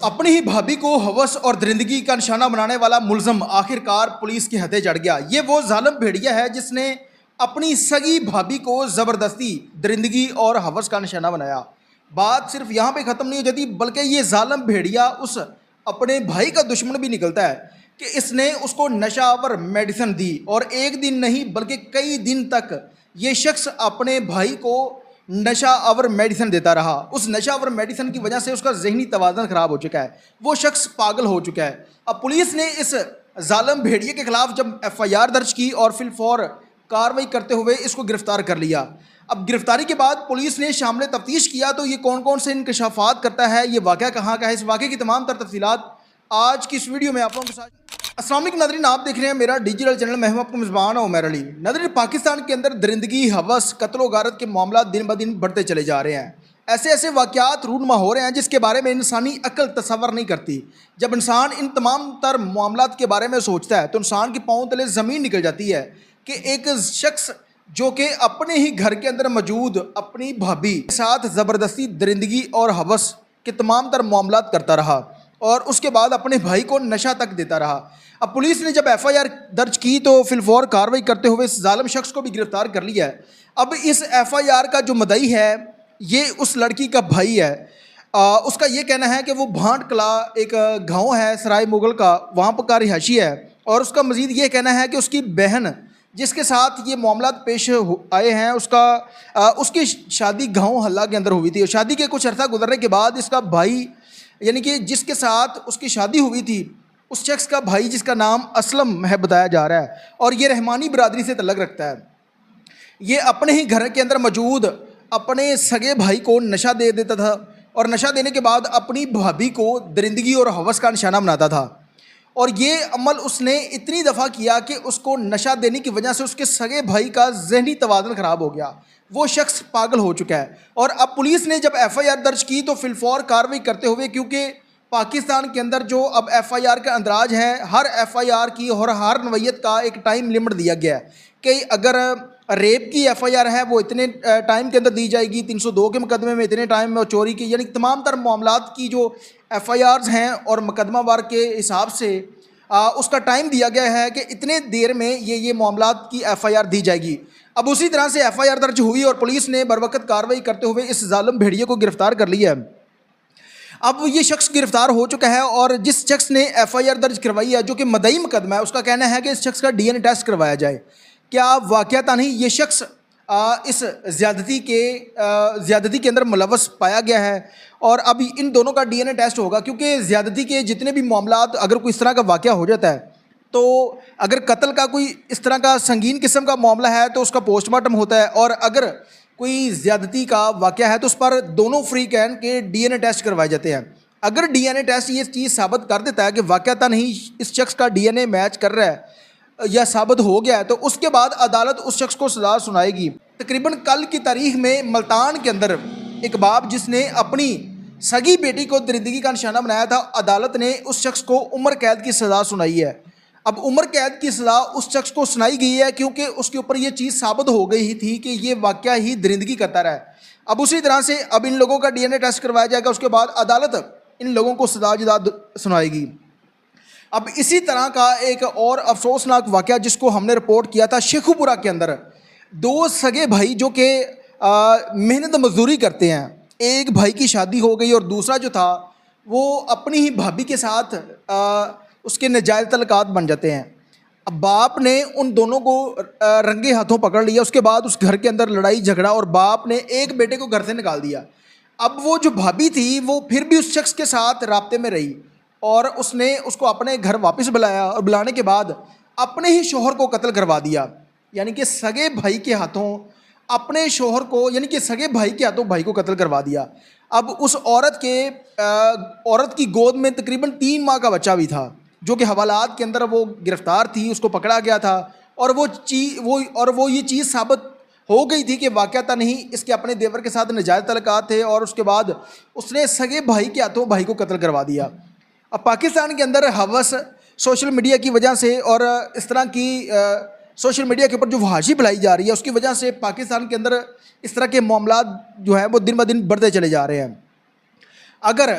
अपनी ही भाभी को हवस और दरिंदगी का निशाना बनाने वाला मुलजम आखिरकार पुलिस के हथे चढ़ गया। ये वो जालिम भेड़िया है जिसने अपनी सगी भाभी को ज़बरदस्ती दरिंदगी और हवस का निशाना बनाया। बात सिर्फ यहाँ पे ख़त्म नहीं हो जाती, बल्कि ये जालिम भेड़िया उस अपने भाई का दुश्मन भी निकलता है कि इसने उसको नशावर मेडिसिन दी, और एक दिन नहीं बल्कि कई दिन तक ये शख्स अपने भाई को नशा अवर मेडिसिन देता रहा। उस नशा अवर मेडिसिन की वजह से उसका जहनी तवाज़ुन ख़राब हो चुका है, वो शख्स पागल हो चुका है। अब पुलिस ने इस जालिम भेड़िए के खिलाफ जब FIR दर्ज की और फिलफौर कार्रवाई करते हुए इसको गिरफ़्तार कर लिया। अब गिरफ़्तारी के बाद पुलिस ने शामिल तफ्तीश किया तो ये कौन कौन से इंकशाफात करता है, ये वाक़या कहाँ का है, इस वाक़े की तमाम तर तफसीलात आज की इस वीडियो में आप लोगों के साथ। अस्सलाम वालेकुम नाज़रीन, आप देख रहे हैं मेरा डिजिटल चैनल। मैं हूं आपको मेज़बान उमर अली। नाज़रीन, पाकिस्तान के अंदर दरिंदगी, हवस, कत्ल गारत के मामला दिन ब दिन बढ़ते चले जा रहे हैं। ऐसे ऐसे वाक़यात रूनमा हो रहे हैं जिसके बारे में इंसानी अक्ल तसव्वुर नहीं करती। जब इंसान इन तमाम तर मामलात के बारे में सोचता है तो इंसान के पाँव तले ज़मीन निकल जाती है कि एक शख्स जो कि अपने ही घर के अंदर मौजूद अपनी भाभी के साथ ज़बरदस्ती दरिंदगी और हवस के तमाम तर मामलात करता रहा और उसके बाद अपने भाई को नशा तक देता रहा। अब पुलिस ने जब FIR दर्ज की तो फिलफौर कार्रवाई करते हुए इस जालिम शख्स को भी गिरफ्तार कर लिया है। अब इस FIR का जो मदई है ये उस लड़की का भाई है। उसका ये कहना है कि वो भांड कला एक गांव है सराय मुगल का, वहाँ पर का रिहायशी है, और उसका मज़ीद ये कहना है कि उसकी बहन जिसके साथ ये मामला पेश आए हैं उसकी शादी गाँव हल्ला के अंदर हुई थी। शादी के कुछ अर्सा गुजरने के बाद इसका भाई, यानी कि जिसके साथ उसकी शादी हुई थी, उस शख्स का भाई जिसका नाम असलम है बताया जा रहा है, और ये रहमानी बरादरी से तल्लुक़ रखता है, ये अपने ही घर के अंदर मौजूद अपने सगे भाई को नशा दे देता था और नशा देने के बाद अपनी भाभी को दरिंदगी और हवस का निशाना बनाता था। और ये अमल उसने इतनी दफ़ा किया कि उसको नशा देने की वजह से उसके सगे भाई का जहनी तवाज़ुन ख़राब हो गया, वो शख्स पागल हो चुका है। और अब पुलिस ने जब FIR दर्ज की तो फिलफौर कार्रवाई करते हुए, क्योंकि पाकिस्तान के अंदर जो अब FIR का अंदराज है, हर FIR की और हर नवैयत का एक टाइम लिमिट दिया गया है कि अगर रेप की FIR है वो इतने टाइम के अंदर दी जाएगी, 302 के मुकदमे में इतने टाइम में, और चोरी की, यानी तमाम तर मामलात की जो FIRs हैं और मुकदमा वार के हिसाब से उसका टाइम दिया गया है कि इतने देर में ये मामलात की FIR दी जाएगी। अब उसी तरह से FIR दर्ज हुई और पुलिस ने बरवक़्त कार्रवाई करते हुए इस जालिम भेड़िए को गिरफ़्तार कर लिया है। अब ये शख्स गिरफ़्तार हो चुका है और जिस शख्स ने FIR दर्ज करवाई है, जो कि मदई मुकदमा है, उसका कहना है कि इस शख्स का DNA टेस्ट करवाया जाए। क्या वाक़याता नहीं ये शख्स इस ज़्यादती के अंदर मुलव्वस पाया गया है, और अब इन दोनों का DNA टेस्ट होगा, क्योंकि ज़्यादती के जितने भी मामलात अगर कोई इस तरह का वाक़या हो जाता है तो अगर कत्ल का कोई इस तरह का संगीन किस्म का मामला है तो उसका पोस्टमार्टम होता है, और अगर कोई ज़्यादती का वाक़या है तो उस पर दोनों फ्रीकैन के DNA टेस्ट करवाए जाते हैं। अगर DNA टेस्ट ये चीज़ साबित कर देता है कि वाक़याता नहीं इस शख्स का DNA मैच कर रहा है या साबित हो गया है, तो उसके बाद अदालत उस शख्स को सज़ा सुनाएगी। तकरीबन कल की तारीख में मुल्तान के अंदर एक बाप जिसने अपनी सगी बेटी को दरिंदगी का निशाना बनाया था, अदालत ने उस शख्स को उम्र कैद की सज़ा सुनाई है। अब उम्र कैद की सज़ा उस शख्स को सुनाई गई है क्योंकि उसके ऊपर ये चीज़ साबित हो गई थी कि ये वाक़या ही दरिंदगी करता रहा है। अब उसी तरह से अब इन लोगों का DNA टेस्ट करवाया जाएगा, उसके बाद अदालत इन लोगों को सज़ा जदाद सुनाएगी। अब इसी तरह का एक और अफसोसनाक वाक़या जिसको हमने रिपोर्ट किया था शेखुपुरा के अंदर, दो सगे भाई जो कि मेहनत मजदूरी करते हैं, एक भाई की शादी हो गई और दूसरा जो था वो अपनी ही भाभी के साथ उसके नाजायज़ तल्लुकात बन जाते हैं। अब बाप ने उन दोनों को रंगे हाथों पकड़ लिया, उसके बाद उस घर के अंदर लड़ाई झगड़ा और बाप ने एक बेटे को घर से निकाल दिया। अब वो जो भाभी थी वो फिर भी उस शख्स के साथ राब्ते में रही और उसने उसको अपने घर वापस बुलाया, और बुलाने के बाद अपने ही शोहर को कत्ल करवा दिया, यानी कि सगे भाई के हाथों अपने शोहर को, यानी कि सगे भाई के हाथों भाई को कत्ल करवा दिया। अब उस औरत की गोद में तकरीबन 3 माह का बच्चा भी था, जो कि हवालात के अंदर वो गिरफ़्तार थी, उसको पकड़ा गया था, और वो ये चीज़ साबित हो गई थी कि वाक़याता नहीं इसके अपने देवर के साथ नाजायज़ तल्लुकात थे, और उसके बाद उसने सगे भाई के हाथों भाई को कत्ल करवा दिया। अब पाकिस्तान के अंदर हवस सोशल मीडिया की वजह से और इस तरह की सोशल मीडिया के ऊपर जो वहाशी फैलाई जा रही है उसकी वजह से पाकिस्तान के अंदर इस तरह के मामलात जो है वो दिन ब दिन बढ़ते चले जा रहे हैं। अगर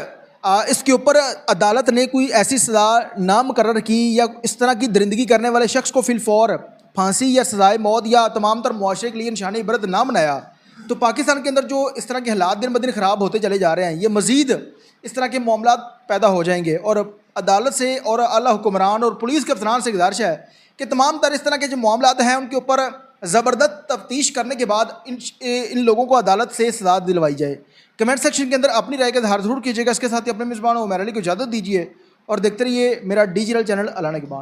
इसके ऊपर अदालत ने कोई ऐसी सज़ा ना मुकर्रर की या इस तरह की दरिंदगी करने वाले शख्स को फिलफौर फांसी या सज़ाए मौत या तमाम तर मुआशरे के लिए निशानी इबरत ना बनाया, तो पाकिस्तान के अंदर जो इस तरह के हालात दिन ब दिन ख़राब होते चले जा रहे हैं, ये मज़ीद इस तरह के मामला पैदा हो जाएंगे। और अदालत से और आला हुक्मरान और पुलिस के अफसरान से गुजारिश है कि तमाम तर इस तरह के जो मामला हैं उनके ऊपर ज़बरदस्त तफ्तीश करने के बाद इन लोगों को अदालत से सज़ा दिलवाई जाए। कमेंट सेक्शन के अंदर अपनी राय का इज़हार ज़रूर कीजिएगा। इसके साथ ही अपने मेज़बान उमर अली को इजाज़त दीजिए और देखते रहिए मेरा डिजिटल चैनल अलाना के बाद।